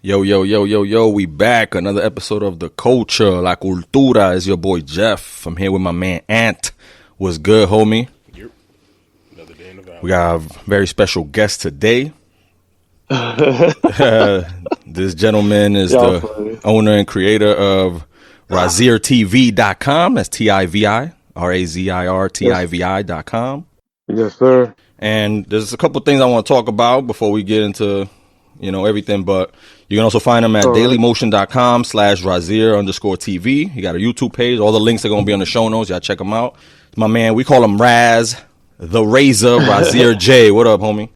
Yo, yo, yo, yo, yo, we back. Another episode of The Culture, La Cultura. Is your boy Jeff. I'm here with my man Ant. What's good, homie? Yep. Another day in the valley. We got a very special guest today. This gentleman is the owner and creator of RazirTV.com. That's TIVI, RAZIRTIVI.com. Yes, sir. And there's a couple things I want to talk about before we get into, everything, but you can also find him at dailymotion.com/Razir_TV. He got a YouTube page. All the links are going to be on the show notes. Y'all check him out. My man, we call him Raz, the Razor, Razir Jae. What up, homie?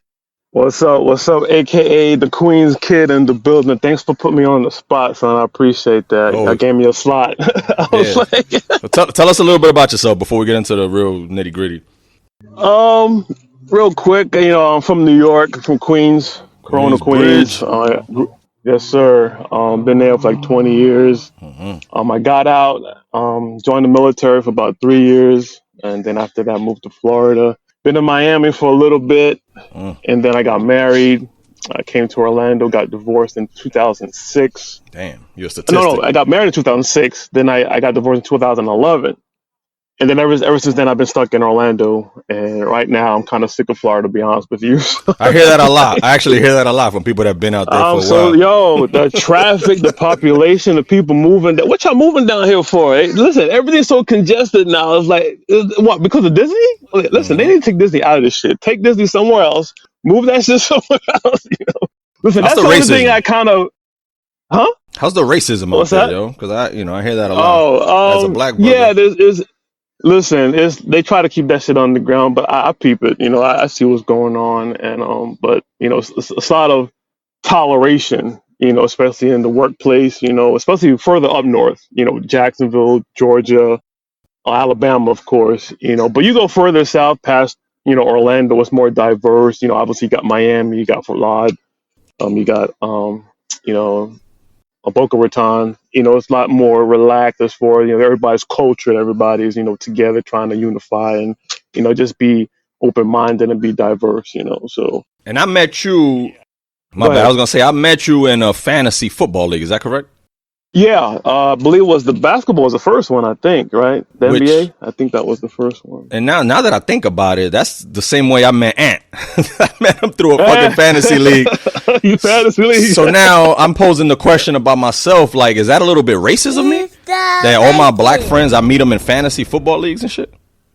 What's up? What's up? AKA the Queen's kid in the building. Thanks for putting me on the spot, son. I appreciate that. Oh. I gave me a slot. I was like, tell us a little bit about yourself before we get into the real nitty gritty. real quick, I'm from New York, from Queens, Corona, Queens. Yes, sir. Been there for like 20 years. I got out, joined the military for about 3 years, and then after that moved to Florida. Been in Miami for a little bit, and then I got married. I came to Orlando, got divorced in 2006. Damn, you're a statistic. No, I got married in 2006. Then I got divorced in 2011. And then ever since then, I've been stuck in Orlando. And right now, I'm kind of sick of Florida, to be honest with you. I hear that a lot. I actually hear that a lot from people that have been out there for a while. Yo, the traffic, the population, the people moving. What y'all moving down here for? Eh? Listen, everything's so congested now. It's like, what, because of Disney? Listen, they need to take Disney out of this shit. Take Disney somewhere else. Move that shit somewhere else. Listen, that's the only thing I kind of... Huh? How's the racism out there, yo? Because I hear that a lot as a black brother. Yeah, listen, they try to keep that shit on the ground, but I peep it. I see what's going on, and but it's a lot of toleration. Especially in the workplace. Especially further up north. Jacksonville, Georgia, Alabama, of course. But you go further south past Orlando, it's more diverse. Obviously you got Miami, you got Fort Lauderdale, you got Boca Raton. It's a lot more relaxed as for everybody's culture. Everybody's together, trying to unify and just be open minded and be diverse. So. And I met you. My bad. I was gonna say I met you in a fantasy football league. Is that correct? Yeah, I believe the basketball was the first one. I think, right? The NBA. I think that was the first one. And now that I think about it, that's the same way I met Ant. I met him through a fucking fantasy league. You fantasy league. So now I'm posing the question about myself. Like, is that a little bit racist of me? That all my black friends, I meet them in fantasy football leagues and shit.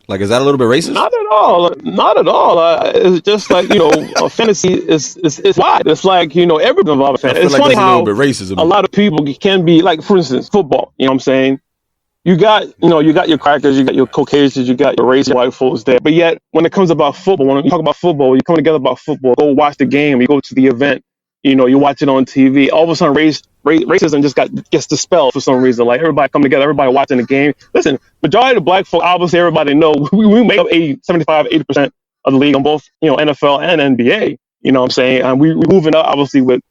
Like, is that a little bit racist? Not at all. Not at all. It's just like fantasy is wide. It's like everything involved in fantasy. It's like funny how a little bit racist. A lot of people can be like, for instance, football. You know what I'm saying? You got your crackers, you got your Caucasians, you got your racist white folks there. But yet, when it comes about football, when you talk about football, you come together about football. Go watch the game. You go to the event. You watch it on TV. All of a sudden, racism just gets dispelled for some reason. Like everybody come together, everybody watching the game. Listen, majority of the black folk, obviously everybody know we make up 80% of the league on both NFL and NBA. You know what I'm saying? And we moving up obviously with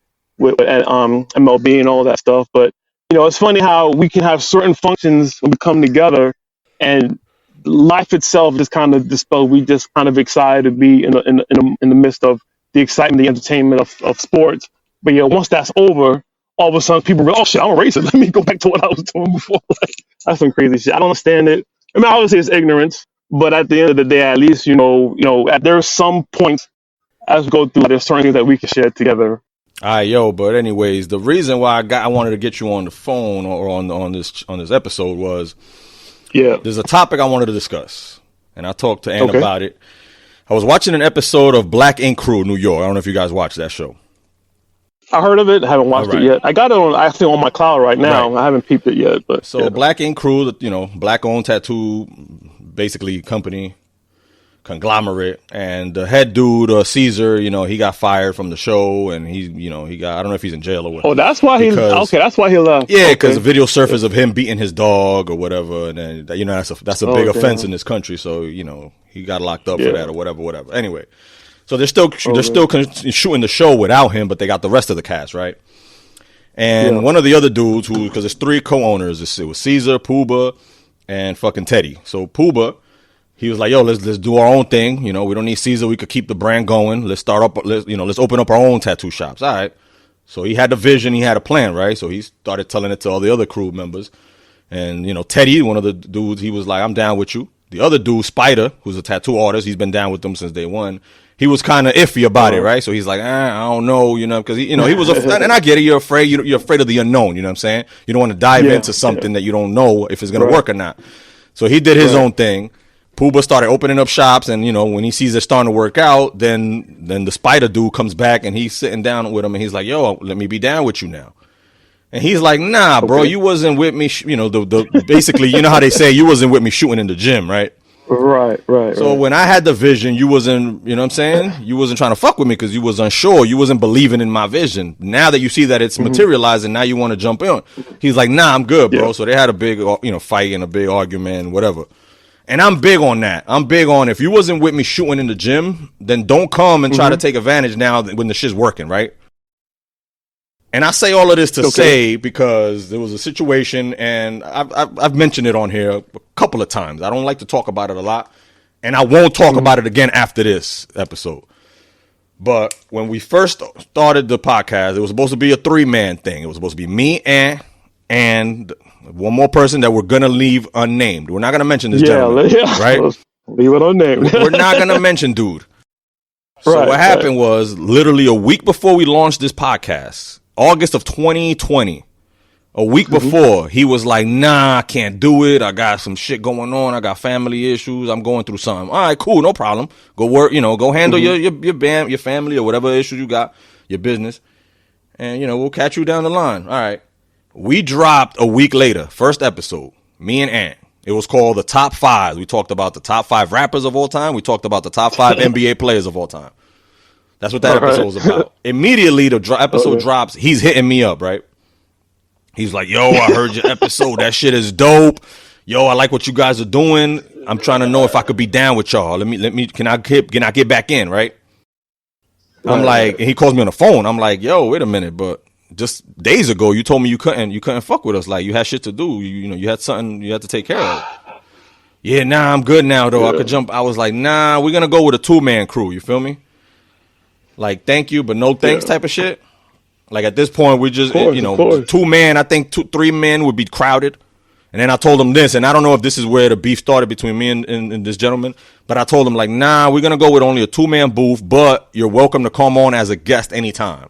MLB and all that stuff. But it's funny how we can have certain functions when we come together, and life itself just kind of dispelled. We just kind of excited to be in the midst of the excitement, the entertainment of sports. But once that's over, all of a sudden people realize, oh shit, I'm a racist. Let me go back to what I was doing before. Like, that's some crazy shit. I don't understand it. I mean, obviously it's ignorance, but at the end of the day, at least there's some points as we go through, there's certain things that we can share together. All right, yo. But anyways, the reason why I wanted to get you on the phone or on this episode was, there's a topic I wanted to discuss, and I talked to Ann about it. I was watching an episode of Black Ink Crew, New York. I don't know if you guys watched that show. I heard of it. I haven't watched it yet. I got it on my cloud right now. Right. I haven't peeped it yet. But Black Ink Crew, black-owned tattoo, basically company, conglomerate, and the head dude, Caesar, he got fired from the show, and he got, I don't know if he's in jail or what. Oh, that's why that's why he left. Yeah, because the video surfaced of him beating his dog or whatever, and then that's a big offense in this country. So he got locked up for that or whatever. Anyway, so they're still shooting the show without him, but they got the rest of the cast, right? And one of the other dudes because there's 3 co-owners. It was Caesar, Pooba, and fucking Teddy. So Pooba, he was like, yo, let's do our own thing. We don't need Caesar. We could keep the brand going. Let's open up our own tattoo shops. All right. So he had the vision, he had a plan, right? So he started telling it to all the other crew members. And, Teddy, one of the dudes, he was like, I'm down with you. The other dude, Spider, who's a tattoo artist, he's been down with them since day one. He was kind of iffy about it, right? So he's like, I don't know, because he was, and I get it. You're afraid, you're afraid of the unknown. You know what I'm saying? You don't want to dive into something that you don't know if it's going to work or not. So he did his own thing. Pooba started opening up shops, and when he sees it starting to work out, then the Spider dude comes back and he's sitting down with him, and he's like, "Yo, let me be down with you now." And he's like, "Nah, bro, you wasn't with me." Basically, how they say you wasn't with me shooting in the gym, right? Right. So when I had the vision, you wasn't, you know what I'm saying? You wasn't trying to fuck with me because you was unsure. You wasn't believing in my vision. Now that you see that it's materializing, now you want to jump in. He's like, "Nah, I'm good, bro." So they had a big, fight and a big argument, whatever. And I'm big on that. I'm big on if you wasn't with me shooting in the gym, then don't come and try to take advantage now when the shit's working, right? And I say all of this to say because there was a situation, and I've mentioned it on here a couple of times. I don't like to talk about it a lot, and I won't talk about it again after this episode. But when we first started the podcast, it was supposed to be a 3-man thing. It was supposed to be me and one more person that we're going to leave unnamed. We're not going to mention this gentleman, right? Let's leave it unnamed. We're not going to mention dude. So what happened was literally a week before we launched this podcast, August of 2020, a week before, he was like, "Nah, I can't do it. I got some shit going on. I got family issues. I'm going through something." All right, cool. No problem. Go work, go handle your band, your family or whatever issues you got, your business. And, we'll catch you down the line. All right. We dropped a week later, first episode, me and Ant. It was called The Top 5. We talked about the top 5 rappers of all time. We talked about the top 5 NBA players of all time. That's what that episode was about. Immediately, the episode drops. He's hitting me up, right? He's like, "Yo, I heard your episode. That shit is dope. Yo, I like what you guys are doing. I'm trying to know if I could be down with y'all. Can I get back in, right?" I'm like, and he calls me on the phone. I'm like, "Yo, wait a minute, but just days ago you told me you couldn't fuck with us. Like you had shit to do. You had something you had to take care of." "Yeah, nah, I'm good now though. I could jump." I was like, "Nah, we're gonna go with a 2-man crew." You feel me? Like thank you, but no thanks type of shit. Like at this point, we just 2-man. I think 3 men would be crowded. And then I told him this, and I don't know if this is where the beef started between me and this gentleman, but I told him like, "Nah, we're gonna go with only a 2-man booth, but you're welcome to come on as a guest anytime."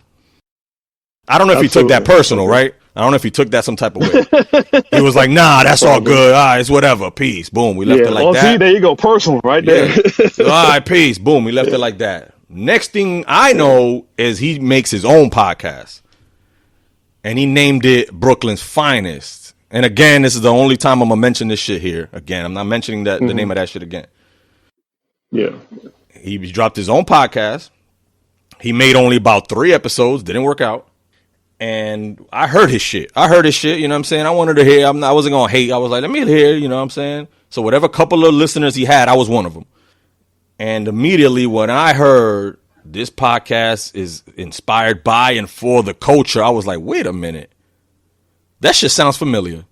I don't know if he took that personal, right? I don't know if he took that some type of way. He was like, "Nah, that's all good. All right, it's whatever. Peace." Boom. We left it like that. See, there you go. Personal right there. All right, peace. Boom. We left it like that. Next thing I know is he makes his own podcast. And he named it Brooklyn's Finest. And again, this is the only time I'm going to mention this shit here. Again, I'm not mentioning the name of that shit again. Yeah. He dropped his own podcast. He made only about 3 episodes. Didn't work out. And I heard his shit. You know what I'm saying? I wanted to hear. I wasn't going to hate. I was like, let me hear, you know what I'm saying? So whatever couple of listeners he had, I was one of them. And immediately when I heard this podcast is inspired by and for the culture, I was like, wait a minute. That shit sounds familiar.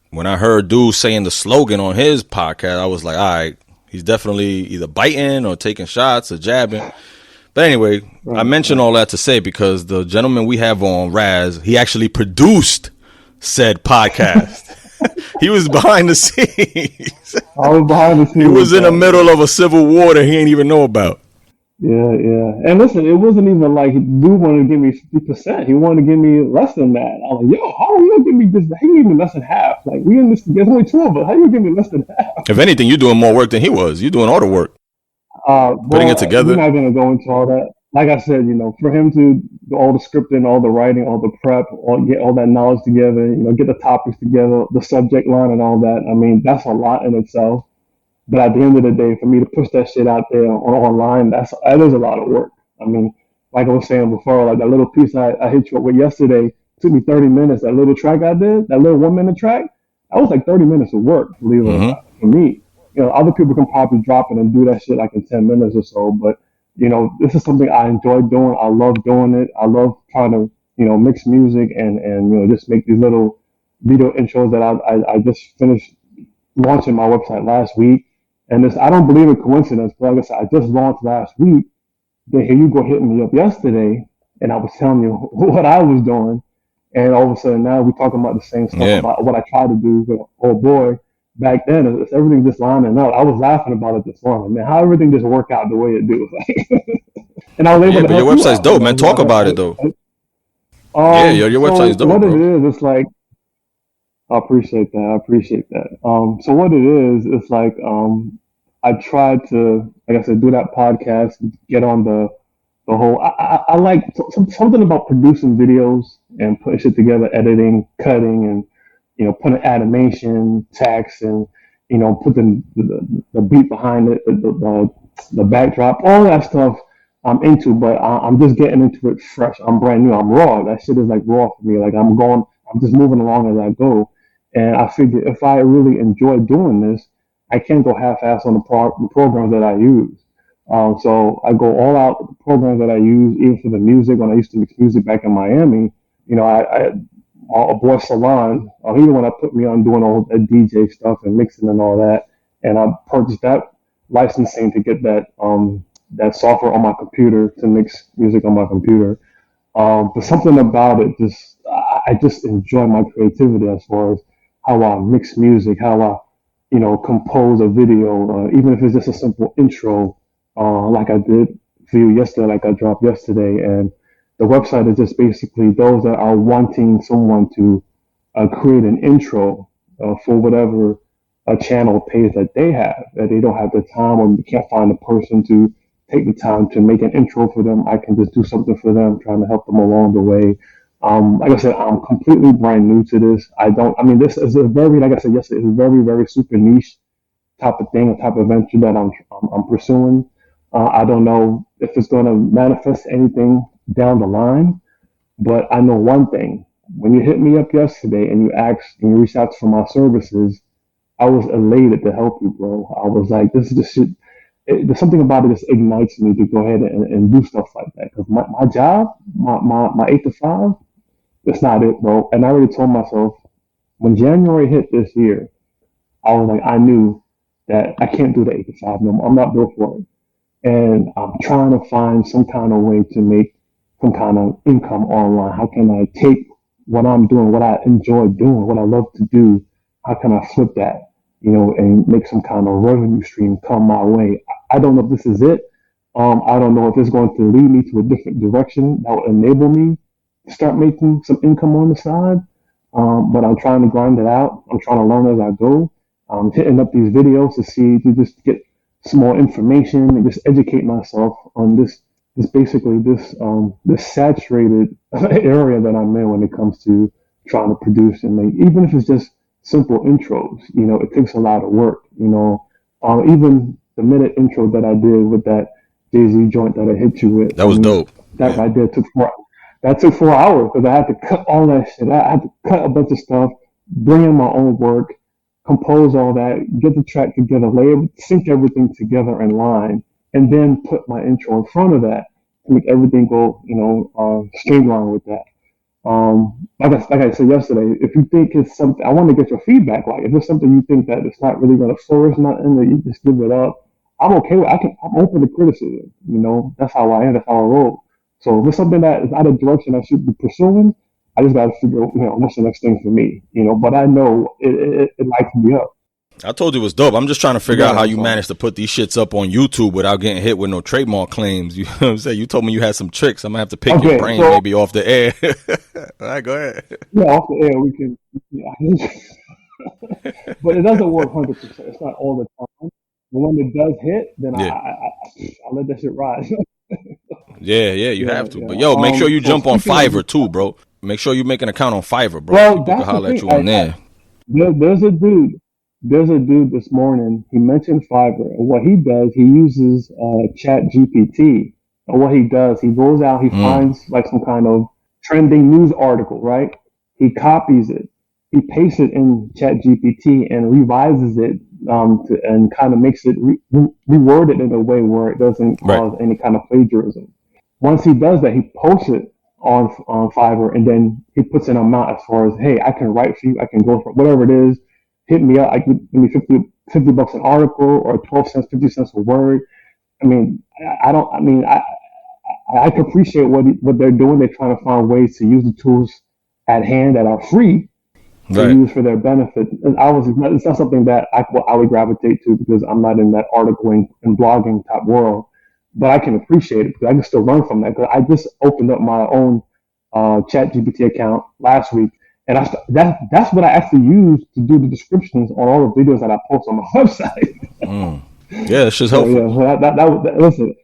When I heard dude saying the slogan on his podcast, I was like, all right, he's definitely either biting or taking shots or jabbing. But anyway, I mentioned all that to say because the gentleman we have on, Raz, he actually produced said podcast. He was behind the scenes. I was behind the scenes. He was in the middle of a civil war that he ain't even know about. Yeah. And listen, it wasn't even like dude wanted to give me 50%. He wanted to give me less than that. I was like, "Yo, how are you gonna give me this? He gave me less than half. Like we in this together, only 2 of us. How you gonna give me less than half?" If anything, you're doing more work than he was. You're doing all the work. Putting it together. We're not gonna go into all that. Like I said, for him to do all the scripting, all the writing, all the prep, get all that knowledge together, get the topics together, the subject line and all that. I mean, that's a lot in itself. But at the end of the day, for me to push that shit out there online, that is a lot of work. I mean, like I was saying before, like that little piece I hit you up with yesterday took me 30 minutes. That little track I did, that little 1-minute track, that was like 30 minutes of work, believe it or not, for me. Other people can probably drop it and do that shit like in 10 minutes or so, but this is something I enjoy doing. I love doing it. I love trying to, mix music and just make these little video intros that I just finished launching my website last week. And I don't believe in coincidence, but like I said, I just launched last week. Then here you go hitting me up yesterday. and I was telling you what I was doing, and all of a sudden now we're talking about the same stuff Yeah. about what I tried to do with old boy back then. It's everything just lining up. I was laughing about it this morning, man. How everything just work out the way it do, and I was able Yeah, to but your help you website's out. You dope, know, man. Talk about it though. Yeah, your website's So dope, what it bro. is, it's like I appreciate that. I appreciate that. So what it is, it's like I tried to, like I said, do that podcast, get on the whole. I like something about producing videos and putting shit together, editing, cutting, and putting animation, text, and putting the beat behind it, the backdrop, all that stuff. I'm into, but I'm just getting into it fresh. I'm brand new. I'm raw. That shit is like raw for me. Like I'm going. I'm just moving along as I go. And I figure if I really enjoy doing this, I can't go half-ass on the programs that I use. So I go all out with the programs that I use, even for the music. When I used to mix music back in Miami, I my boy Salon, he the one that put me on doing all that DJ stuff and mixing and all that. And I purchased that licensing to get that software on my computer to mix music on my computer. But something about it I just enjoy my creativity as far as how I mix music, how I compose a video, even if it's just a simple intro, like I did for you yesterday, like I dropped yesterday. And the website is just basically those that are wanting someone to create an intro for whatever channel page that they have, that they don't have the time or can't find a person to take the time to make an intro for them. I can just do something for them, trying to help them along the way. Like I said, I'm completely brand new to this. This is a very, like I said yesterday, it's a very, very super niche type of thing, a type of venture that I'm pursuing. I don't know if it's going to manifest anything down the line, but I know one thing. When you hit me up yesterday and you asked and you reached out for my services, I was elated to help you, bro. I was like, this is the shit. There's something about it that ignites me to go ahead and do stuff like that. Because my job, my 8 to 5, that's not it, bro. And I already told myself when January hit this year, I was like, I knew that I can't do the 8 to 5 no more. I'm not built for it. And I'm trying to find some kind of way to make some kind of income online. How can I take what I'm doing, what I enjoy doing, what I love to do? How can I flip that, and make some kind of revenue stream come my way? I don't know if this is it. I don't know if it's going to lead me to a different direction that will enable me to start making some income on the side. But I'm trying to grind it out. I'm trying to learn as I go. I'm hitting up these videos to just get some more information and just educate myself on this saturated area that I'm in when it comes to trying to produce and make, even if it's just simple intros. It takes a lot of work. Even the minute intro that I did with that Jay-Z joint that I hit you with. That was dope. That right there took 4 hours because I had to cut all that shit. I had to cut a bunch of stuff, bring in my own work, compose all that, get the track together, sync everything together in line, and then put my intro in front of that to make everything go, streamlined with that. Like I said yesterday, if you think it's something, I want to get your feedback. Like, if it's something you think that it's not really going to flourish, nothing, that you just give it up, I'm okay with. I'm open to criticism. That's how I am. That's how I roll. So if it's something that is out of direction I should be pursuing, I just got to figure out, what's the next thing for me. But I know it lights me up. I told you it was dope. I'm just trying to figure out how you So managed to put these shits up on YouTube without getting hit with no trademark claims. You know what I'm saying? You told me you had some tricks. I'm going to have to pick your brain maybe off the air. All right, go ahead. Yeah, off the air, we can. Yeah. But it doesn't work 100%. It's not all the time. But when it does hit, then Yeah. I let that shit ride. Yeah, you have to. Yeah. But yo, make sure you So jump on speaking of Fiverr too, bro. Make sure you make an account on Fiverr, bro. well, People can that's the holler at thing. you on there. There's a dude. There's a dude this morning. He mentioned Fiverr. And what he does, he uses Chat GPT. And what he does, he goes out, he finds like some kind of trending news article, right? He copies it, he pastes it in Chat GPT and revises it and kind of makes it reword it in a way where it doesn't cause any kind of plagiarism. Once he does that, he posts it on Fiverr, and then he puts an amount as far as, hey, I can write for you, I can go for whatever it is. Hit me up. Give me 50 bucks an article or 12 cents, 50 cents a word. I mean, I don't. I mean, I I can appreciate what they're doing. They're trying to find ways to use the tools at hand that are free to Right. use for their benefit. And it's not something that I would gravitate to because I'm not in that articling and blogging type world. But I can appreciate it because I can still learn from that. Because I just opened up my own Chat GPT account last week, and that's what I actually use to do the descriptions on all the videos that I post on my website. Yeah, it's just So helpful. yeah, so listen,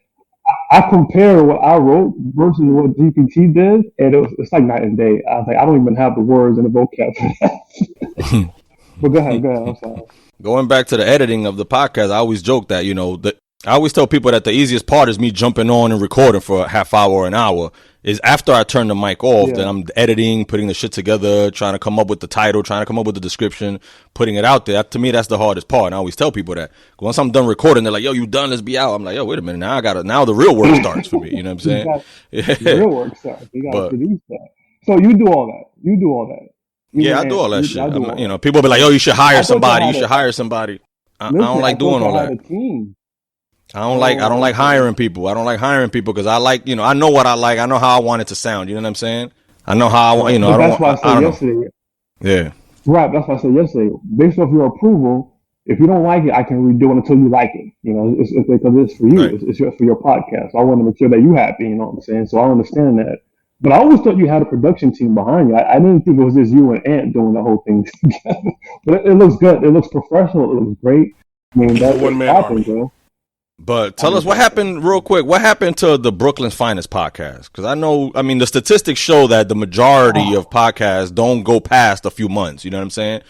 I compare what I wrote versus what GPT did, and it's like night and day. I was like, I don't even have the words and the vocab for that. But go ahead. I'm sorry. Going back to the editing of the podcast, I always joke that, I always tell people that the easiest part is me jumping on and recording for a half hour or an hour. Is after I turn the mic off, then I'm editing, putting the shit together, trying to come up with the title, trying to come up with the description, putting it out there. To me, that's the hardest part. And I always tell people that. Once I'm done recording, they're like, yo, you done? Let's be out. I'm like, yo, wait a minute. Now the real work starts for me. You know what I'm saying? The real work starts. You got to produce that. So you do all that. Yeah, I do all that shit. People be like, yo, you should hire somebody. You should hire somebody. I don't like doing all that. I don't like hiring people. I don't like hiring people because I like, I know what I like. I know how I want it to sound. You know what I'm saying? I know how I, That's why I said yesterday. Yeah. Right. That's why I said yesterday. Based off your approval, if you don't like it, I can redo it until you like it. It's because it's for you. Right. It's for your podcast. I want to make sure that you're happy. You know what I'm saying? So I understand that. But I always thought you had a production team behind you. I didn't think it was just you and Ant doing the whole thing together. But it looks good. It looks professional. It looks great. I mean, that's one man army, bro. But tell us what happened real quick. What happened to the Brooklyn's Finest podcast? Because the statistics show that the majority of podcasts don't go past a few months. You know what I'm saying?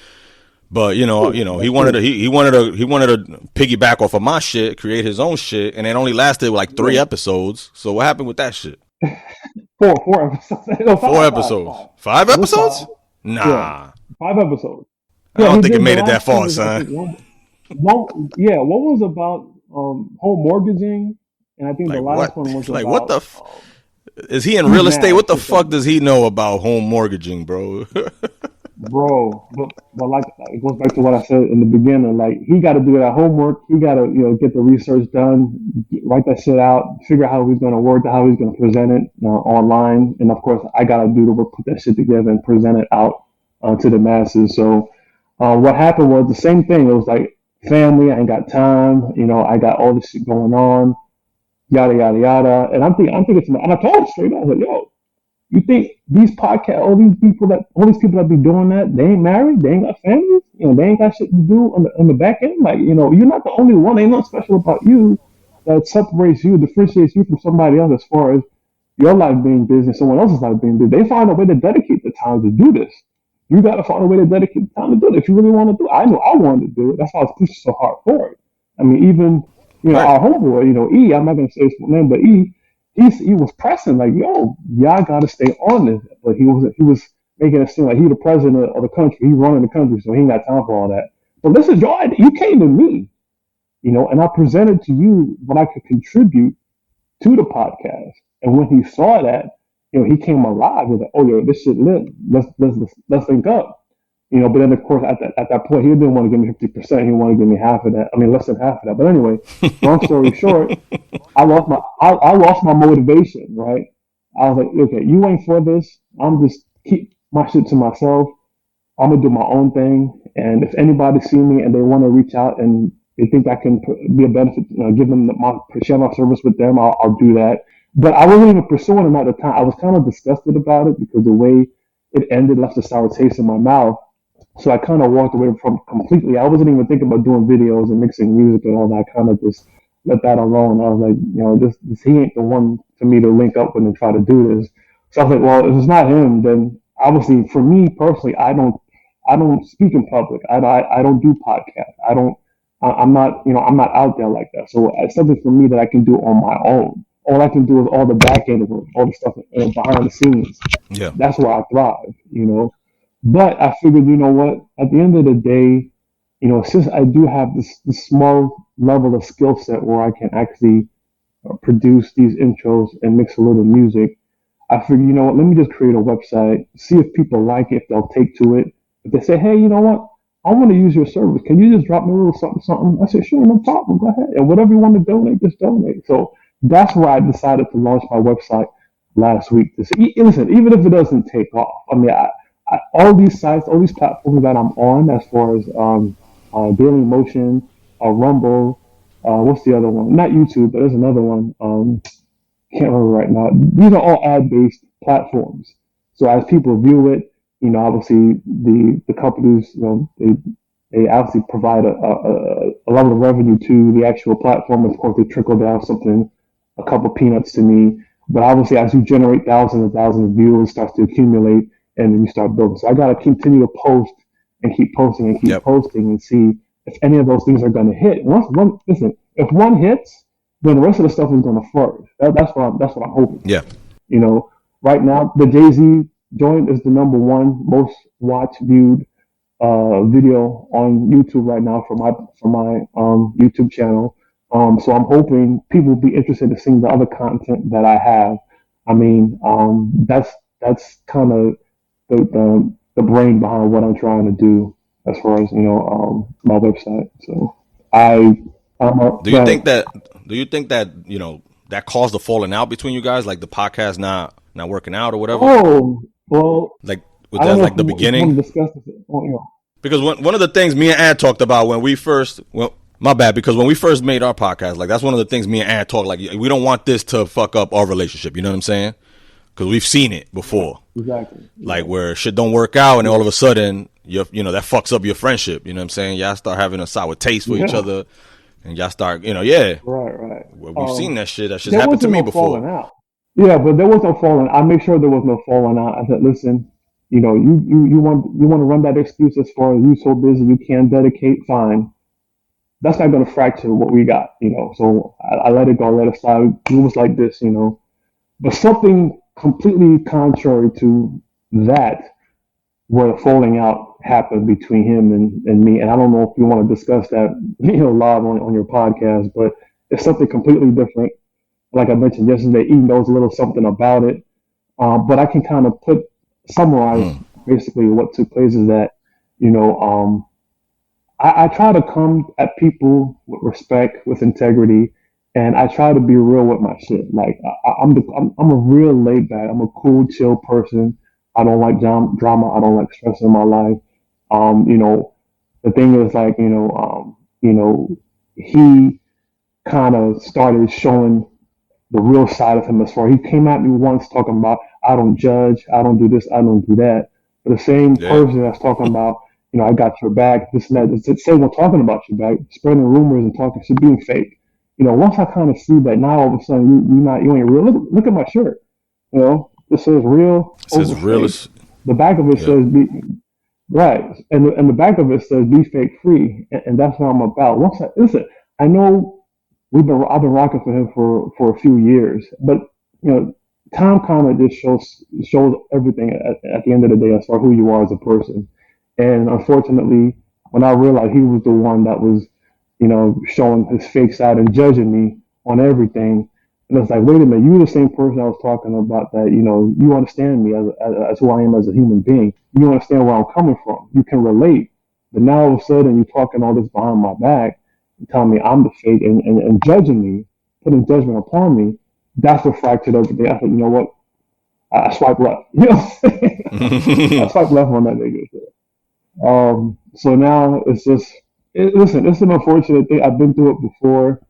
But he wanted to piggyback off of my shit, create his own shit, and it only lasted like 3 episodes. So what happened with that shit? Four episodes. No, 4 episodes. 5 episodes? Nah. Yeah. 5 episodes. I don't think it made it that far, son. What was about home mortgaging, and I think the last one was like about, what the is he in real estate? What the fuck does he know about home mortgaging, bro? Bro, but like it goes back to what I said in the beginning. Like he got to do that homework. He got to get the research done, write that shit out, figure out how he's going to work, how he's going to present it online, and of course I got to do the work, put that shit together, and present it out to the masses. So what happened was the same thing. It was like, family, I ain't got time, I got all this shit going on, yada yada yada. And I'm thinking, and I told him straight up, I was like, yo, you think these podcasts, all these people that be doing that, they ain't married, they ain't got families, they ain't got shit to do on the back end. Like, you're not the only one. Ain't nothing special about you that separates you, differentiates you from somebody else as far as your life being busy, someone else's life being busy. They find a way to dedicate the time to do this. You got to find a way to dedicate time to do it if you really want to do it. I know I wanted to do it. That's why I was pushing so hard for it. I mean, even, our homeboy, E, I'm not going to say his name, but he was pressing like, yo, y'all got to stay on this. But he was making it seem like he the president of the country. He running the country, so he ain't got time for all that. But listen, Joe, you came to me, and I presented to you what I could contribute to the podcast. And when he saw that, he came alive with like, oh, yo, this shit lit. Let's link up. But then of course at that point he didn't want to give me 50%. He wanted to give me half of that. I mean, less than half of that. But anyway, long story short, I lost my motivation. Right? I was like, okay, you ain't for this. I'm just keep my shit to myself. I'm gonna do my own thing. And if anybody see me and they want to reach out and they think I can be a benefit, give them share my service with them, I'll do that. But I wasn't even pursuing him at the time. I was kind of disgusted about it because the way it ended left a sour taste in my mouth. So I kind of walked away from completely. I wasn't even thinking about doing videos and mixing music and all that. I kind of just let that alone. I was like, this he ain't the one for me to link up with and try to do this. So I was like, well, if it's not him, then obviously for me personally, I don't speak in public. I don't do podcasts. I'm not out there like that. So it's something for me that I can do on my own. All I can do is all the back end of it, all the stuff behind the scenes. Yeah, that's where I thrive. But I figured, what? At the end of the day, since I do have this small level of skill set where I can actually produce these intros and mix a little music, I figured, what? Let me just create a website, see if people like it, if they'll take to it. If they say, hey, you know what? I want to use your service. Can you just drop me a little something, something? I said, sure, no problem. Go ahead. And whatever you want to donate, just donate. So that's why I decided to launch my website last week. Listen, even if it doesn't take off, I mean, all these sites, all these platforms that I'm on, as far as Daily Motion, Rumble, what's the other one? Not YouTube, but there's another one. Can't remember right now. These are all ad-based platforms. So as people view it, obviously the companies, they obviously provide a level of revenue to the actual platform. Of course, they trickle down something, a couple peanuts to me. But obviously, as you generate thousands and thousands of views, it starts to accumulate, and then you start building. So I got to continue to post and keep posting and keep posting and see if any of those things are going to hit. Listen, if one hits, then the rest of the stuff is going to flourish. That's what I'm hoping. Yeah. Right now, the Jay-Z joint is the number one most watched, viewed video on YouTube right now for my YouTube channel. So I'm hoping people will be interested in seeing the other content that I have. I mean, that's kind of the brain behind what I'm trying to do as far as my website. So do you think that that caused the falling out between you guys, like the podcast not working out or whatever? Oh, well, like was that like the beginning? Because one of the things me and Ad talked about when we first, my bad, because when we first made our podcast, like that's one of the things me and Ad talked, like we don't want this to fuck up our relationship. You know what I'm saying? Because we've seen it before. Exactly. Like where shit don't work out and all of a sudden, that fucks up your friendship. You know what I'm saying? Y'all start having a sour taste for each other and y'all start, Right. Well, we've seen that shit. That shit's happened to me before. Out. Yeah, but there was no falling. I make sure there was no falling out. I said, listen, you want to run that excuse as far as you so busy you can't dedicate, fine. That's not going to fracture what we got, So I let it go, let it slide. It was like this, But something completely contrary to that, where the falling out happened between him and me. And I don't know if you want to discuss that, live on your podcast, but it's something completely different. Like I mentioned yesterday, even though it's a little something about it. But I can kind of summarize basically what took place is that, I try to come at people with respect, with integrity, and I try to be real with my shit. Like I'm a real laid back. I'm a cool, chill person. I don't like drama. I don't like stress in my life. The thing is like, he kind of started showing the real side of him as far. He came at me once talking about, I don't judge, I don't do this, I don't do that. But the same person that's talking about, I got your back, this and that, it's the same one talking about your back, spreading rumors and talking shit, being fake. Once I kind of see that, now all of a sudden you ain't real. Look at my shirt. It says real. It says real. The back of it says be right, and the back of it says be fake free, and that's what I'm about. Listen, I know I've been rocking for him for a few years, but time kind of just shows everything at the end of the day as far as who you are as a person. And unfortunately, when I realized he was the one that was, showing his fake side and judging me on everything, and it's like, wait a minute, you're the same person I was talking about that, you understand me as who I am as a human being. You understand where I'm coming from. You can relate. But now all of a sudden you're talking all this behind my back, telling me I'm the fake and judging me, putting judgment upon me. That's what fractured everything. I said, you know what? I swipe left. I swipe left on that nigga. So now it's just, listen, it's an unfortunate thing. I've been through it before.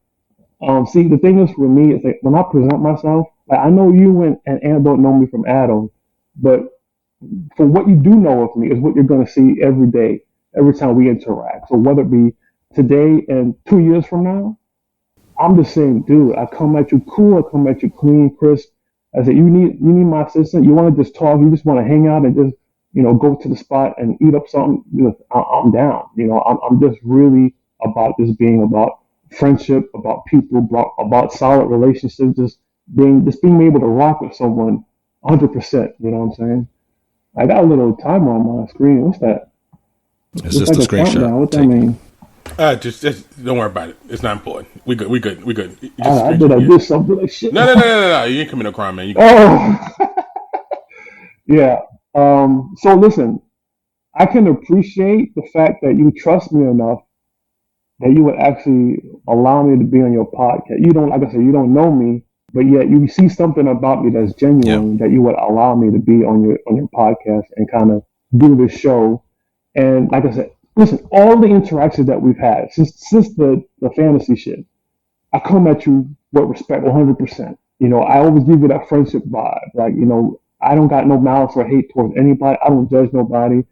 See, the thing is for me, it's like when I present myself, like I know you and Ann don't know me from Adam, but for what you do know of me is what you're going to see every day, every time we interact. So whether it be today and 2 years from now, I'm the same dude. I come at you cool. I come at you clean, crisp. I said, you need my assistant. You want to just talk. You just want to hang out and just, go to the spot and eat up something. I'm down. I'm just really about this being about friendship, about people, about solid relationships, just being able to rock with someone 100%. You know what I'm saying? I got a little timer on my screen. What's that? It's just a screenshot. What that mean? Just don't worry about it. It's not important. We good. I did something like shit. No. You ain't committing no crime, man. Yeah. So listen, I can appreciate the fact that you trust me enough that you would actually allow me to be on your podcast. You don't, like I said, you don't know me, but yet you see something about me that's Yeah. genuine that you would allow me to be on your podcast and kind of do this show. And like I said, listen, all the interactions that we've had since the fantasy shit, I come at you with respect 100%. I always give you that friendship vibe. Like, I don't got no malice or hate towards anybody. I don't judge nobody.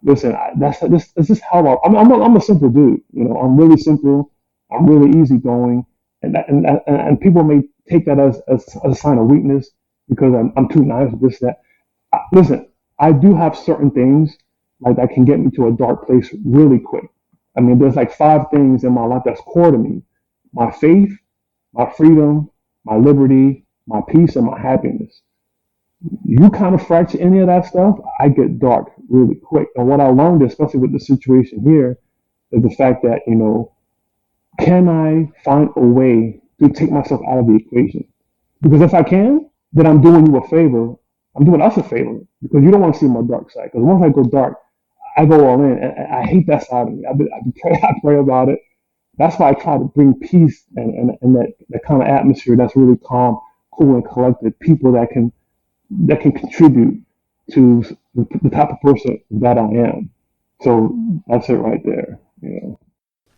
Listen, this is how I'm a simple dude. I'm really simple. I'm really easygoing, and people may take that as a sign of weakness because I'm too nice with this that. Listen, I do have certain things like that can get me to a dark place really quick. I mean, there's like five things in my life that's core to me: my faith, my freedom, my liberty, my peace, and my happiness. You kind of fracture any of that stuff, I get dark really quick. And what I learned, especially with the situation here, is the fact that, can I find a way to take myself out of the equation? Because if I can, then I'm doing you a favor. I'm doing us a favor because you don't want to see my dark side. Because once I go dark, I go all in. And I hate that side of me. I pray about it. That's why I try to bring peace and that kind of atmosphere that's really calm, cool, and collected. People that can contribute to the type of person that I am. So that's it right there.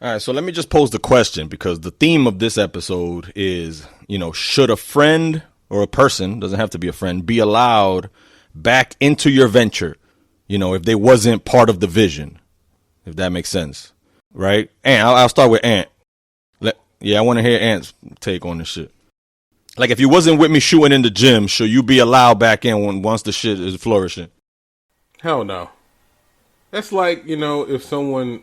All right, so let me just pose the question because the theme of this episode is, should a friend or a person, doesn't have to be a friend, be allowed back into your venture, if they wasn't part of the vision, if that makes sense, right? And I'll start with Ant. I want to hear Ant's take on this shit. Like, if you wasn't with me shooting in the gym, should you be allowed back in once the shit is flourishing? Hell no. That's like, if someone,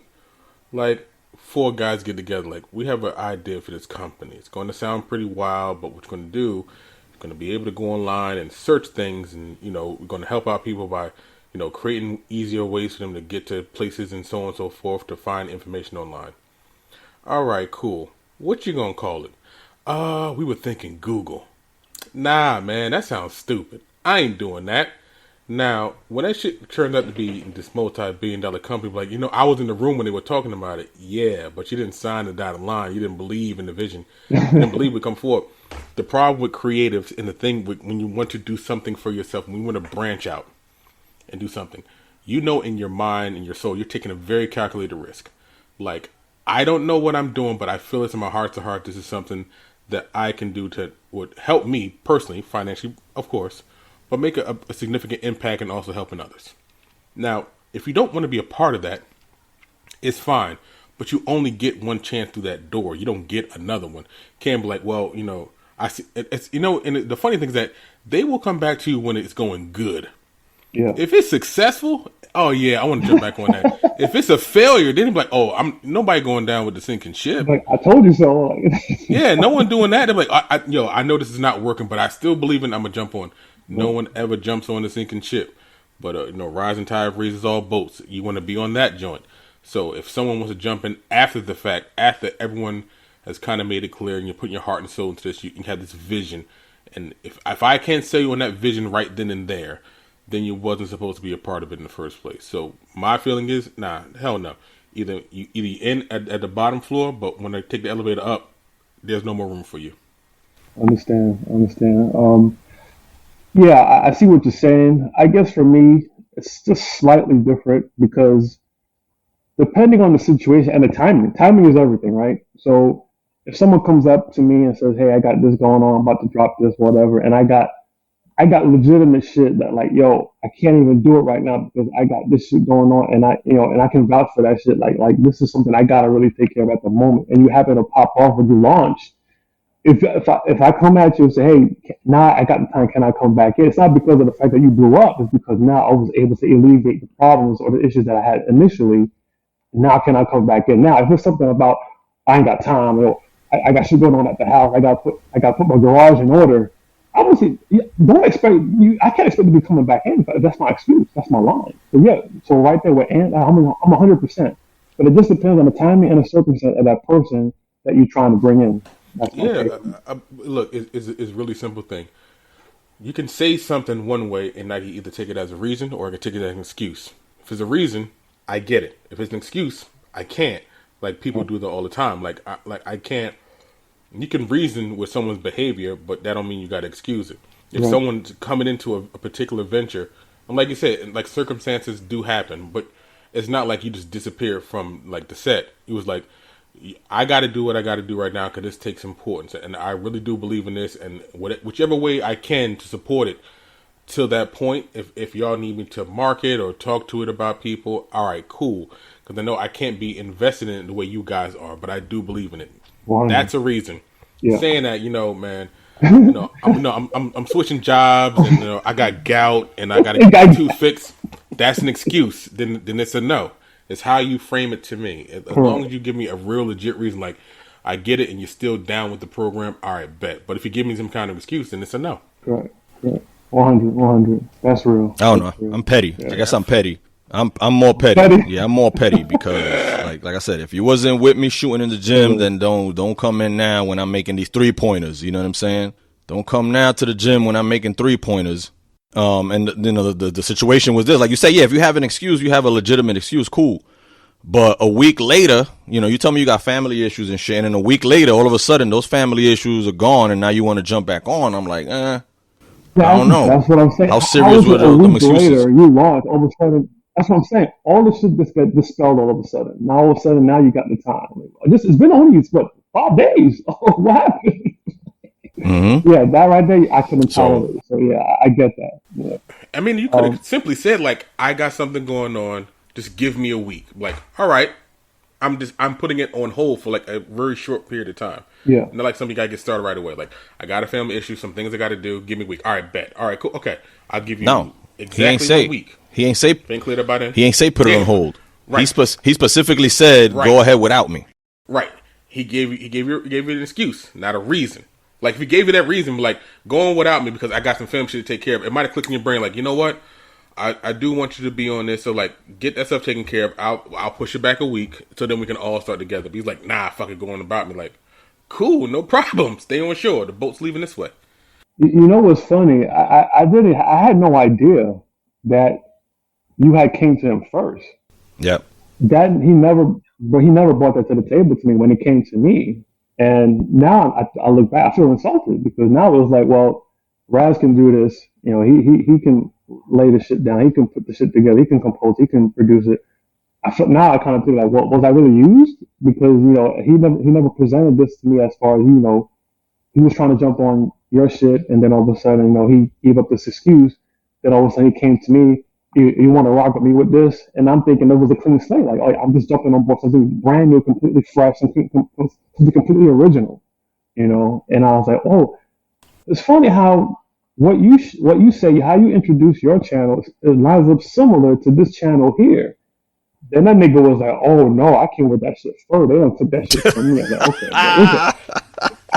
like, four guys get together, like, we have an idea for this company. It's going to sound pretty wild, but what you're going to do, you're going to be able to go online and search things, and, we're going to help out people by, creating easier ways for them to get to places and so on and so forth to find information online. All right, cool. What you going to call it? We were thinking Google. Nah, man, that sounds stupid. I ain't doing that. Now, when that shit turned out to be this multi-billion-dollar company, like, I was in the room when they were talking about it. Yeah, but you didn't sign the dotted line. You didn't believe in the vision. You didn't believe it come forward. The problem with creatives and the thing when you want to do something for yourself, when you want to branch out and do something, in your mind and your soul, you're taking a very calculated risk. Like, I don't know what I'm doing, but I feel it's in my heart to heart. This is something that I can do would help me personally, financially, of course, but make a significant impact and also helping others. Now, if you don't want to be a part of that, it's fine, but you only get one chance through that door. You don't get another one. Can't be like, well, I see. It's and the funny thing is that they will come back to you when it's going good. Yeah. If it's successful, oh yeah, I want to jump back on that. If it's a failure, then be like, oh, I'm nobody going down with the sinking ship. Like, I told you so. Yeah, no one doing that. They're like, I know this is not working, but I still believe in. I'm gonna jump on. No one ever jumps on the sinking ship, but rising tide raises all boats. You want to be on that joint. So if someone wants to jump in after the fact, after everyone has kind of made it clear, and you're putting your heart and soul into this, you can have this vision. And if I can't sell you on that vision right then and there, then you wasn't supposed to be a part of it in the first place. So my feeling is, nah, hell no. Either you in at the bottom floor, but when they take the elevator up, there's no more room for you. Understand. Yeah, I see what you're saying. I guess for me, it's just slightly different because depending on the situation and the timing is everything, right? So if someone comes up to me and says, "Hey, I got this going on, I'm about to drop this, whatever," and I got legitimate shit that like, yo, I can't even do it right now because I got this shit going on, and I can vouch for that shit. Like this is something I gotta really take care of at the moment. And you happen to pop off when you launch. If I come at you and say, hey, now I got the time, can I come back in? It's not because of the fact that you blew up. It's because now I was able to alleviate the problems or the issues that I had initially. Now can I come back in? Now if it's something about I ain't got time, I got shit going on at the house, I got to put my garage in order. I would say, don't expect you. I can't expect to be coming back in. That's my excuse. That's my line. So yeah. So right there with Ant, I'm 100%. But it just depends on the timing and the circumstance of that person that you're trying to bring in. Look, it's a really simple thing. You can say something one way and I can either take it as a reason or I can take it as an excuse. If it's a reason, I get it. If it's an excuse, I can't. Like people do that all the time. Like I can't. You can reason with someone's behavior, but that don't mean you got to excuse it. If someone's coming into a particular venture, and like you said, like circumstances do happen, but it's not like you just disappeared from like the set. It was like, I got to do what I got to do right now because this takes importance, and I really do believe in this, and whichever way I can to support it till that point. If y'all need me to market or talk to it about people, all right, cool. Because I know I can't be invested in it the way you guys are, but I do believe in it. That's a reason. Saying that, man, I'm switching jobs, and I got gout, and I got to get my tooth fixed. That's an excuse. Then it's a no. It's how you frame it to me. As long as you give me a real legit reason, like I get it, and you're still down with the program, all right, bet. But if you give me some kind of excuse, then it's a no. Right. 100. That's real. I don't know. I'm petty. I guess I'm petty. I'm more petty. Yeah, I'm more petty because like I said, if you wasn't with me shooting in the gym, then don't come in now when I'm making these 3-pointers. You know what I'm saying? Don't come now to the gym when I'm making 3-pointers. And the situation was this, like you say, yeah, if you have an excuse, you have a legitimate excuse, cool. But a week later, you tell me you got family issues and shit, and then a week later, all of a sudden, those family issues are gone, and now you want to jump back on. I'm like, I don't know. That's what I'm saying. How serious were the excuses? Later, you lost. All of a sudden, that's what I'm saying. All this shit just got dispelled all of a sudden. Now all of a sudden, now you got the time. It's been only 5 days. Oh, what happened? Mm-hmm. Yeah, that right there, I couldn't tolerate. So yeah, I get that. Yeah. I mean, you could have simply said like, I got something going on. Just give me a week. Like, all right, I'm putting it on hold for like a very short period of time. Yeah. Not like something you gotta get started right away. Like, I got a family issue, some things I gotta do. Give me a week. All right, bet. All right, cool. Okay, I'll give you exactly a week. He ain't say. Been cleared up by then. He ain't say put it on hold. Right. He specifically said go ahead without me. Right. He gave you an excuse, not a reason. Like if he gave you that reason, like go on without me because I got some film shit to take care of. It might have clicked in your brain, like, you know what? I do want you to be on this, so like get that stuff taken care of. I'll push it back a week so then we can all start together. But he's like, nah, fuck it, go on about me. Like, cool, no problem. Stay on shore. The boat's leaving this way. You know what's funny? I had no idea that you had came to him first. Yep. That he never brought that to the table to me when it came to me. And now I look back, I feel insulted because now it was like, well, Raz can do this. He can lay the shit down. He can put the shit together. He can compose. He can produce it. I kind of think like, well, was I really used? Because he never presented this to me as far as he was trying to jump on your shit, and then all of a sudden he gave up this excuse. Then all of a sudden he came to me. You want to rock with me with this? And I'm thinking it was a clean slate. Like, oh, I'm just jumping on board something brand new, completely fresh, and completely original. And I was like, oh, it's funny how what you say, how you introduce your channel, it lines up similar to this channel here. Then that nigga was like, oh no, I came with that shit first. They don't took that shit from me. I was like, okay,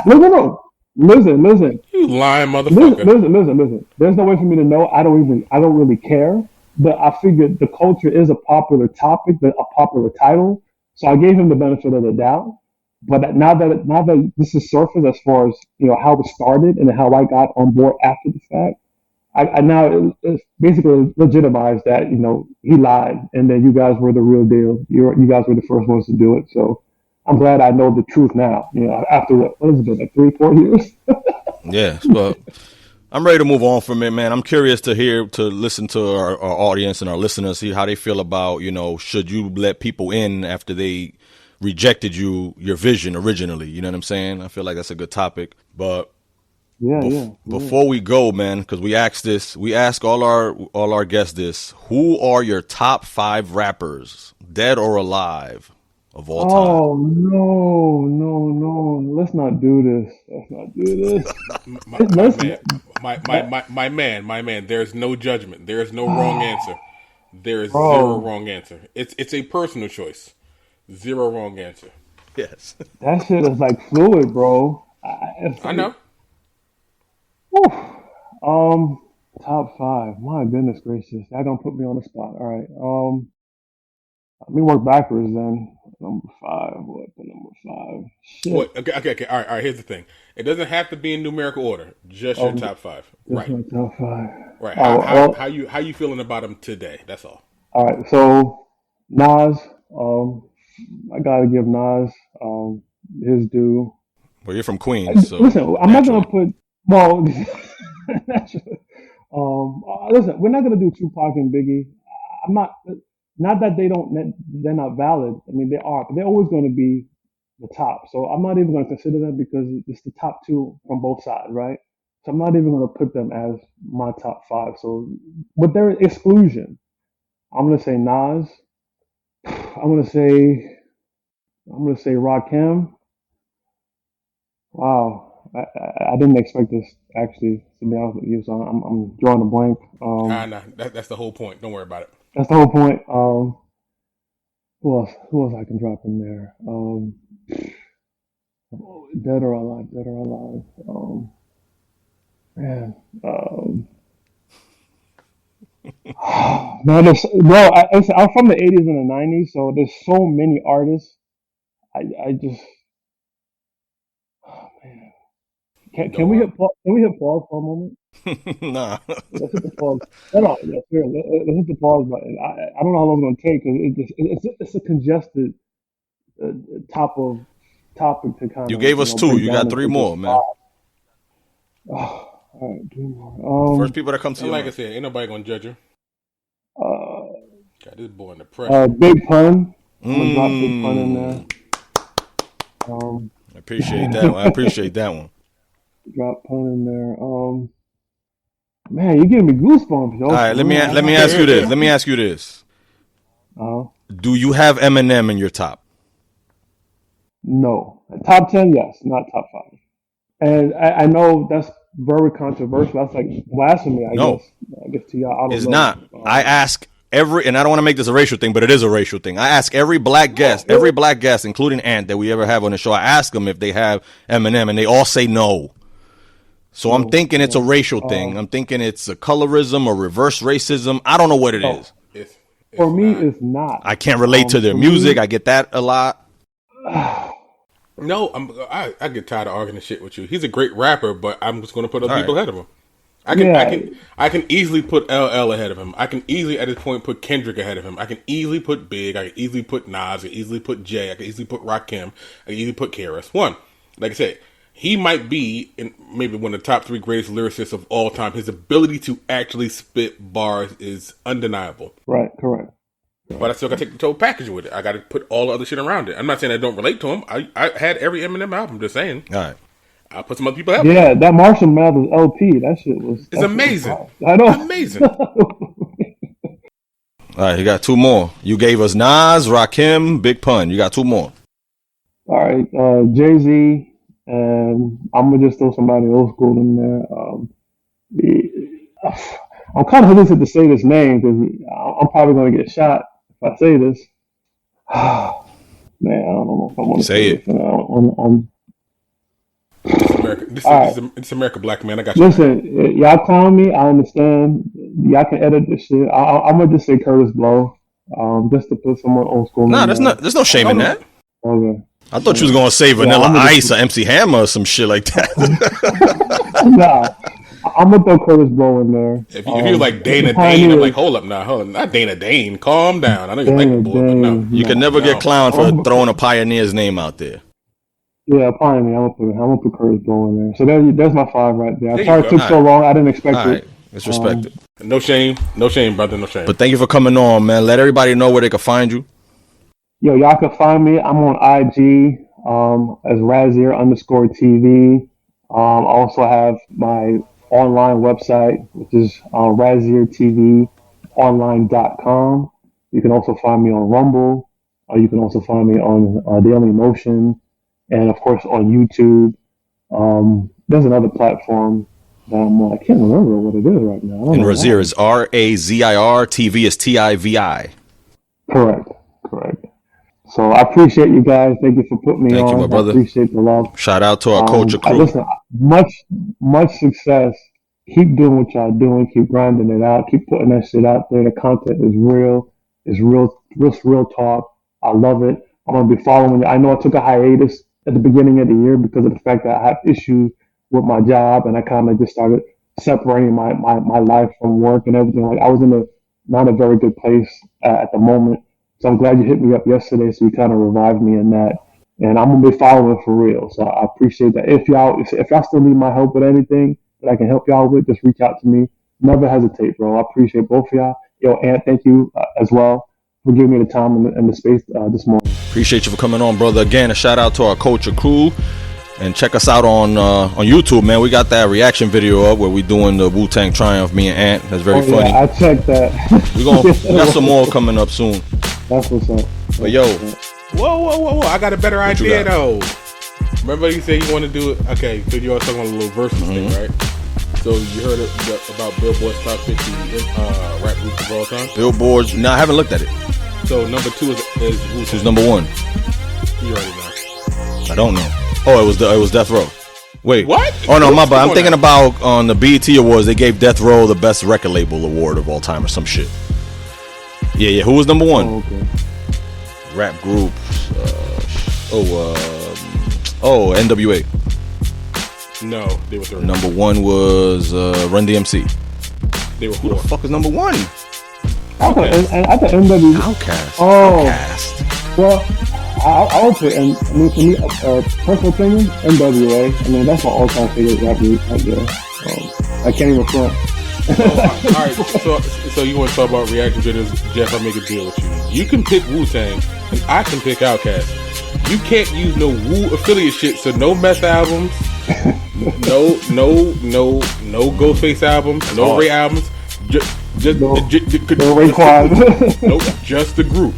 no. Listen. You lying motherfucker. Listen. There's no way for me to know. I don't really care. But I figured the culture is a popular topic, a popular title. So I gave him the benefit of the doubt. But now that this is surface as far as how it started and how I got on board after the fact, I now it's basically legitimized that he lied and that you guys were the real deal. You guys were the first ones to do it. So I'm glad I know the truth now. After what has it been, like 3-4 years? Yeah, but I'm ready to move on from it, man. I'm curious to listen to our audience and our listeners, see how they feel about should you let people in after they rejected your vision originally. You know what I'm saying? I feel like that's a good topic. But before we go, man, because we ask all our guests this: who are your top 5 rappers, dead or alive, of all time? Oh no! Let's not do this. My man. There's no judgment. There is no wrong answer. There is zero wrong answer. It's a personal choice. Zero wrong answer. Yes. That shit is like fluid, bro. I know. Top 5. My goodness gracious, that don't put me on the spot. All right. Let me work backwards then. Number 5. What the number 5? Shit. What? Okay. All right. Here's the thing. It doesn't have to be in numerical order. Just your top 5. Right. Top 5. Right. How you feeling about them today? That's all. All right. So Nas, I gotta give Nas his due. Well, you're from Queens, so Listen, I'm not naturally. gonna put well. Naturally. Listen, we're not gonna do Tupac and Biggie. I'm not. Not that they're not valid. I mean, they are, but they're always going to be the top. So I'm not even going to consider them because it's the top two from both sides, right? So I'm not even going to put them as my top five. So with their exclusion, I'm going to say Nas. I'm going to say Rakim. Wow, I didn't expect this actually. To be honest with you, so I'm drawing a blank. Nah, that's the whole point. Don't worry about it. That's the whole point. Who else I can drop in there? Dead or alive, dead or alive. Man, no, I'm from the '80s and the '90s, so there's so many artists. I just, oh, man. Don't worry. Can we hit pause for a moment? Nah. Let's hit the pause. No, yeah, sure. Let's hit the pause button. I don't know how long it's gonna take because it's a congested uh, top of topic to kind You of gave us two. break You down got three into just more, man. five. Oh, all right, three The more. first people that come to And your like I mind. said, ain't nobody gonna judge you. Uh, Got this boy under pressure. Big Pun. I'm gonna drop Big Pun in there. I appreciate that one. I appreciate that one. Drop Pun in there. Man, you're giving me goosebumps, yo. All right, let me ask you this. Let me ask you this. Uh, Do you have Eminem in your top? no. Top 10, yes, not top 5. And I know that's very controversial. That's like blasphemy, I No, guess. I guess to y'all, I don't it's know. not. I ask and I don't want to make this a racial thing, but it is a racial thing. I ask every black guest, including Ant, that we ever have on the show. I ask them if they have Eminem, and they all say no. So I'm thinking it's a racial thing. I'm thinking it's a colorism or reverse racism. I don't know what it No. is. It's For me, not. it's not. I can't relate to their For music. me, I get that a lot. No, I get tired of arguing shit with you. He's a great rapper, but I'm just gonna put other All people right. ahead of him. I can I yeah, can I can easily put LL ahead of him. I can easily at this point put Kendrick ahead of him. I can easily put Big. I can easily put Nas. I can easily put Jay. I can easily put Rakim. I can easily put KRS One. Like I said, he might be in maybe one of the top 3 greatest lyricists of all time. His ability to actually spit bars is undeniable. right, correct. But I still got to take the total package with it. I got to put all the other shit around it. I'm not saying I don't relate to him. I had every Eminem album. Just saying. All right. I'll put some other people ahead. Yeah, that Marshall Mathers LP, that shit was Amazing. fire. I know. Amazing. All right, you got 2 more. You gave us Nas, Rakim, Big Pun. You got 2 more. All right, Jay-Z, and I'm gonna just throw somebody old school in there. I'm kind of hesitant to say this name because I'm probably gonna get shot if I say this. Man, I don't know if I want to Say say it. this. This is America. All right. This is America, black man. I got you. Listen, y'all clown me. I understand. Y'all can edit this shit. I'm gonna just say Curtis Blow, just to put someone old school Nah, in there. there's no shame in that. Okay. I thought you was gonna say Vanilla I'm gonna Ice or MC Hammer or some shit like that. Nah, I'm gonna throw Curtis Blow in there. If you was like Dana Dane, Pioneer. I'm like, hold up, not Dana Dane. Calm down. I know you like the Dana boy, but no. Dane, You can never get clowned for throwing a pioneer's name out there. Yeah, Pioneer. I'm gonna put Curtis Blow in there. So there's my 5 right there. I'm There you sorry it go. took so All right. long. I didn't expect All right, it. let's respect it. No shame, brother, no shame. But thank you for coming on, man. Let everybody know where they can find you. Yo, y'all can find me. I'm on IG as Razir_TV. I also have my online website, which is RazirTVOnline.com. You can also find me on Rumble. You can also find me on Daily Motion, and of course on YouTube. There's another platform that I'm on. I can't remember what it is right now. I don't And know Razir why. is RAZIR. TV is TIVI. Correct. So I appreciate you guys. Thank you for putting me Thank you, on. my brother. I appreciate the love. Shout out to our culture crew. Listen, much success. Keep doing what y'all doing. Keep grinding it out. Keep putting that shit out there. The content is real. It's real talk. I love it. I'm gonna be following you. I know I took a hiatus at the beginning of the year because of the fact that I have issues with my job, and I kind of just started separating my life from work and everything. Like I was in not a very good place at the moment. So I'm glad you hit me up yesterday, so you kind of revived me in that. And I'm gonna be following for real. So I appreciate that. If y'all still need my help with anything that I can help y'all with, just reach out to me. Never hesitate, bro. I appreciate both of y'all. Yo, Ant, thank you as well for giving me the time and the space this morning. Appreciate you for coming on, brother. Again, a shout out to our culture crew. And check us out on YouTube, man. We got that reaction video up where we doing the Wu-Tang Triumph, me and Ant. That's very funny. Yeah, I checked that. We got some more coming up soon. That's what's up. But yo, whoa! I got a better idea though. Remember you said you want to do it? Okay, so you all talking about a little versus thing, right? So you heard about Billboard's top 50 rap groups of all time? Billboard's. No, I haven't looked at it. So number 2 is Wu-Tang. Who's number 1? You already know. I don't know. Oh, it was Death Row. Wait, what? Oh no, my bad. I'm thinking about on the BET Awards. They gave Death Row the best record label award of all time or some shit. Yeah. Who was number 1? Oh, okay. Rap group. NWA. No, they were 3rd. Number 1 was Run DMC. They were 4th. Who the fuck is number 1? I thought NWA. Outkast. Oh. Outkast. Well, I would put, and I mean, for me, personal opinion, NWA. I mean, that's my all-time favorite rap group. I can't even front. All right, so you want to talk about reaction videos? Jeff, I'll make a deal with you. You can pick Wu-Tang, and I can pick Outkast. You can't use no Wu affiliate shit, so no meth albums, no Ghostface albums, no Ray albums, just no Raekwon. Nope, just the group.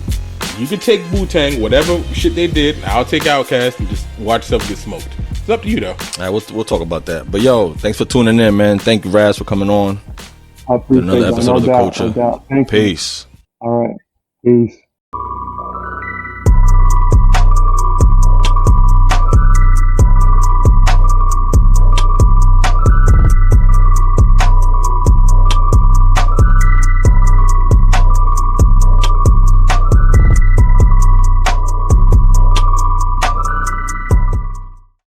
You can take Wu-Tang, whatever shit they did, and I'll take Outkast and just watch stuff get smoked. It's up to you, though. All right, we'll talk about that. But yo, thanks for tuning in, man. Thank you, Raz, for coming on. I appreciate another episode of The Culture. Thank Peace. You. All right. Peace.